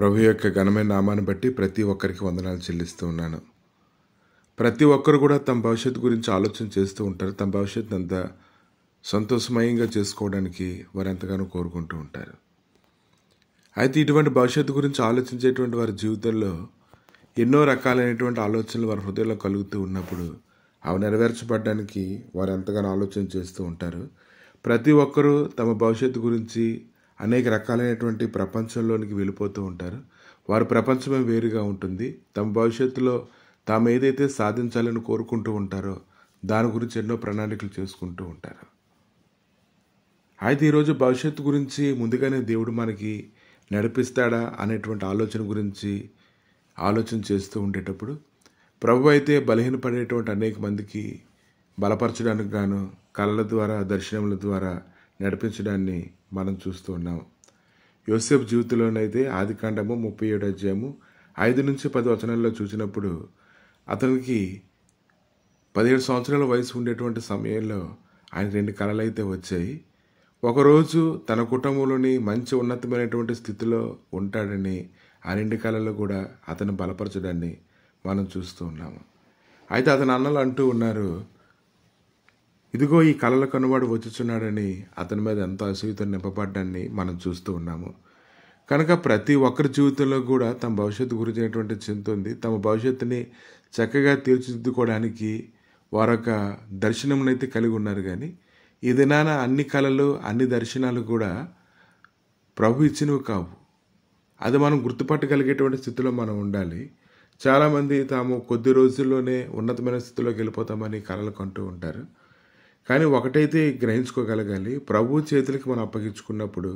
ప్రభు యొక్క ఘనమైన నామాన్ని బట్టి ప్రతి ఒక్కరికి వందనాలు చెల్లిస్తూ ఉన్నాను. ప్రతి ఒక్కరు కూడా తమ భవిష్యత్తు గురించి ఆలోచన చేస్తూ ఉంటారు. తమ భవిష్యత్తు అంత సంతోషమయంగా చేసుకోవడానికి వారు ఎంతగానో కోరుకుంటూ ఉంటారు. అయితే ఇటువంటి భవిష్యత్తు గురించి ఆలోచించేటువంటి వారి జీవితంలో ఎన్నో రకాలైనటువంటి ఆలోచనలు వారి హృదయంలో కలుగుతూ ఉన్నప్పుడు అవి నెరవేర్చబడడానికి వారు ఎంతగానో ఆలోచన చేస్తూ ఉంటారు. ప్రతి ఒక్కరూ తమ భవిష్యత్తు గురించి అనేక రకాలైనటువంటి ప్రపంచంలోనికి వెళ్ళిపోతూ ఉంటారు. వారి ప్రపంచమే వేరుగా ఉంటుంది. తమ భవిష్యత్తులో తాము ఏదైతే సాధించాలని కోరుకుంటూ ఉంటారో దాని గురించి ఎన్నో ప్రణాళికలు చేసుకుంటూ ఉంటారు. అయితే ఈరోజు భవిష్యత్తు గురించి ముందుగానే దేవుడు మనకి నడిపిస్తాడా అనేటువంటి ఆలోచన గురించి ఆలోచన చేస్తూ ఉండేటప్పుడు ప్రభు అయితే బలహీనపడేటువంటి అనేక మందికి బలపరచడానికి గాను కళల ద్వారా దర్శనముల ద్వారా నడిపించడాన్ని మనం చూస్తూ ఉన్నాం. యోసేపు జీవితంలోనైతే ఆదికాండము 37 అధ్యాయము 5-10 వచనాల్లో చూసినప్పుడు అతనికి 17 సంవత్సరాల వయసు ఉండేటువంటి సమయంలో ఆయన 2 కళలు అయితే వచ్చాయి. ఒకరోజు తన కుటుంబంలోని మంచి ఉన్నతమైనటువంటి స్థితిలో ఉంటాడని ఆ 2 కళలు కూడా అతను బలపరచడాన్ని మనం చూస్తూ ఉన్నాము. అయితే అతని అన్నలు అంటూ ఉన్నారు, ఇదిగో ఈ కళల కనువాడు వచ్చుచున్నాడని అతని మీద ఎంతో అసూయతో నింపబడ్డాన్ని మనం చూస్తూ ఉన్నాము. కనుక ప్రతి ఒక్కరి జీవితంలో కూడా తమ భవిష్యత్తు గురించినటువంటి చింత ఉంది. తమ భవిష్యత్తుని చక్కగా తీర్చిదిద్దుకోవడానికి వారొక దర్శనమునైతే కలిగి ఉన్నారు. కానీ ఈ దినాన అన్ని కళలు అన్ని దర్శనాలు కూడా ప్రభు ఇచ్చినవి కావు. అది మనం గుర్తుపట్టగలిగేటువంటి స్థితిలో మనం ఉండాలి. చాలామంది తాము కొద్ది రోజుల్లోనే ఉన్నతమైన స్థితిలోకి వెళ్ళిపోతామని కళలు కంటూ ఉంటారు. కానీ ఒకటైతే గ్రహించుకోగలగాలి, ప్రభు చేతులకి మనం అప్పగించుకున్నప్పుడు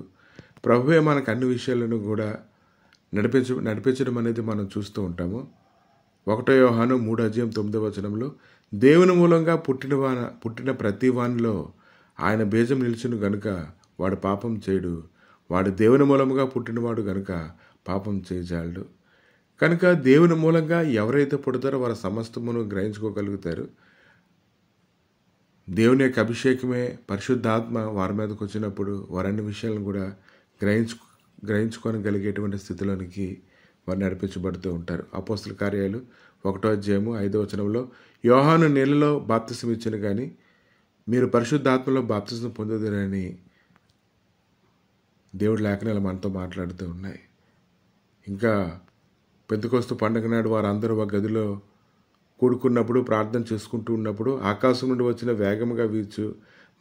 ప్రభువే మనకు అన్ని విషయాలను కూడా నడిపించడం అనేది మనం చూస్తూ ఉంటాము. 1 యోహాను 3:9 దేవుని మూలంగా పుట్టిన ప్రతి వానిలో ఆయన బీజం నిలిచును గనుక వాడు పాపం చేయడు, వాడు దేవుని మూలముగా పుట్టినవాడు గనుక పాపం చేయజాలడు. కనుక దేవుని మూలంగా ఎవరైతే పుడతారో వారి సమస్తమును గ్రహించుకోగలుగుతారు. దేవుని యొక్క అభిషేకమే పరిశుద్ధాత్మ వారి మీదకి వచ్చినప్పుడు వారన్ని విషయాలను కూడా గ్రహించుకోగలిగేటువంటి స్థితిలోనికి వారు నడిపించబడుతూ ఉంటారు. అపోస్తల కార్యాలు 1:5 యోహాను నీళ్ళలో బాప్తిసం ఇచ్చిన కానీ మీరు పరిశుద్ధాత్మలో బాప్తిసం పొందుదురని దేవుడి లేఖనాలు మనతో మాట్లాడుతూ ఉన్నాయి. ఇంకా పెంతెకొస్తు పండుగ నాడు వారందరూ ఒక గదిలో కూడుకున్నప్పుడు ప్రార్థన చేసుకుంటూ ఉన్నప్పుడు ఆకాశం నుండి వచ్చిన వేగముగా వీచు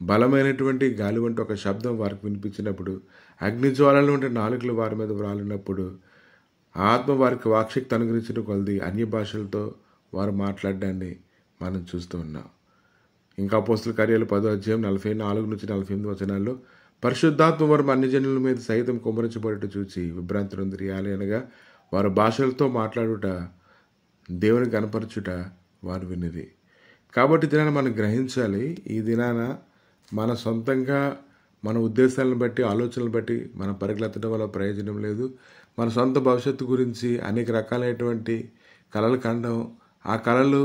బలమైనటువంటి గాలి వంటి ఒక శబ్దం వారికి వినిపించినప్పుడు అగ్నిజ్వాలల వంటి నాలుకలు వారి మీద వ్రాలినప్పుడు ఆత్మ వారికి వాక్శక్తి అనుగ్రహించిన కొలది అన్య భాషలతో వారు మాట్లాడడాన్ని మనం చూస్తూ ఉన్నాం. ఇంకా అపోస్తల కార్యాలు 10:44-48 పరిశుద్ధాత్మ వారు అన్ని జనుల మీద సైతం కుమ్మరించబడుట చూచి విభ్రాంతి నొందిరి. అనగా వారు భాషలతో మాట్లాడుట దేవుని కనపరచుట వారు వినిది. కాబట్టి దినాన మనం గ్రహించాలి, ఈ దినాన మన సొంతంగా మన ఉద్దేశాలను బట్టి ఆలోచనలు బట్టి మనం పరిగెత్తడం వల్ల ప్రయోజనం లేదు. మన సొంత భవిష్యత్తు గురించి అనేక రకాలైనటువంటి కళలు కనడం, ఆ కళలు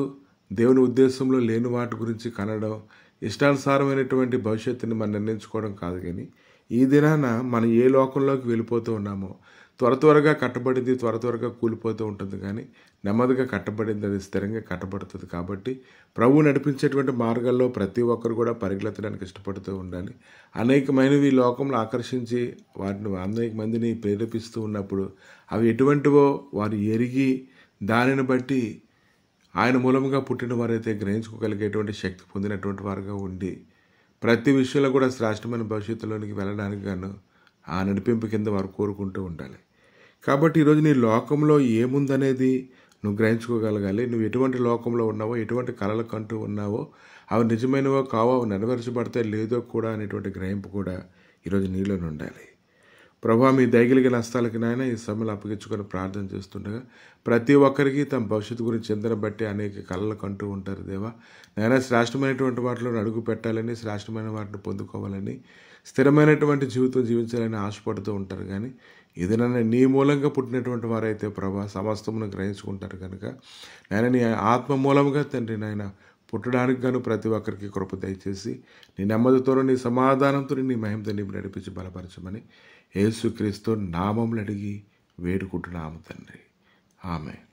దేవుని ఉద్దేశంలో లేని వాటి గురించి కనడం, ఇష్టానుసారమైనటువంటి భవిష్యత్తుని మనం నిర్ణయించుకోవడం కాదు. కానీ ఈ దినాన మనం ఏ లోకంలోకి వెళ్ళిపోతూ ఉన్నామో త్వరగా కట్టబడింది త్వరగా కూలిపోతూ ఉంటుంది. కానీ నెమ్మదిగా కట్టబడింది అది స్థిరంగా కట్టబడుతుంది. కాబట్టి ప్రభు నడిపించేటువంటి మార్గాల్లో ప్రతి ఒక్కరు కూడా పరిగెత్తడానికి ఇష్టపడుతూ ఉండాలి. అనేకమైనవి లోకంలో ఆకర్షించి వాటిని అనేక మందిని ప్రేరేపిస్తూ ఉన్నప్పుడు అవి ఎటువంటివో వారు ఎరిగి దానిని బట్టి ఆయన మూలముగా పుట్టిన వారైతే గ్రహించుకోగలిగేటువంటి శక్తి పొందినటువంటి వారుగా ఉండి ప్రతి విషయంలో కూడా శ్రేష్టమైన భవిష్యత్తులోనికి వెళ్ళడానికి గాను ఆ నడిపింపు కింద వారు కోరుకుంటూ ఉండాలి. కాబట్టి ఈరోజు నీ లోకంలో ఏముందనేది నువ్వు గ్రహించుకోగలగాలి. నువ్వు ఎటువంటి లోకంలో ఉన్నావో, ఎటువంటి కళలు కంటూ ఉన్నావో, అవి నిజమైనవో కావో, అవి నెరవేర్చబడతాయి లేదో కూడా అనేటువంటి గ్రహింపు కూడా ఈరోజు నీలోనే ఉండాలి. ప్రభా, మీ దయగలిగిన హస్తాలకి నాయన ఈ సమయంలో అప్పగించుకొని ప్రార్థన చేస్తుండగా ప్రతి ఒక్కరికి తమ భవిష్యత్తు గురించి చింతన బట్టి అనేక కళలు కంటూ ఉంటారు. దేవా నాయన, శ్రేష్టమైనటువంటి వాటిలో అడుగు పెట్టాలని, శ్రేష్టమైన వాటిని పొందుకోవాలని, స్థిరమైనటువంటి జీవితం జీవించాలని ఆశపడుతూ ఉంటారు. కానీ ఏదైనా నీ మూలంగా పుట్టినటువంటి వారైతే ప్రభా సమస్తమును గ్రహించుకుంటారు. కనుక నాయన నీ ఆత్మ మూలంగా తండ్రి నాయన పుట్టడానికి గాను ప్రతి ఒక్కరికి కృప దయచేసి నీ నెమ్మదితోనూ నీ సమాధానంతో నీ మహిమతో నీ నడిపించి బలపరచమని యేసుక్రీస్తు నామములు అడిగి వేడుకుంటున్నాము తండ్రి. ఆమెన్.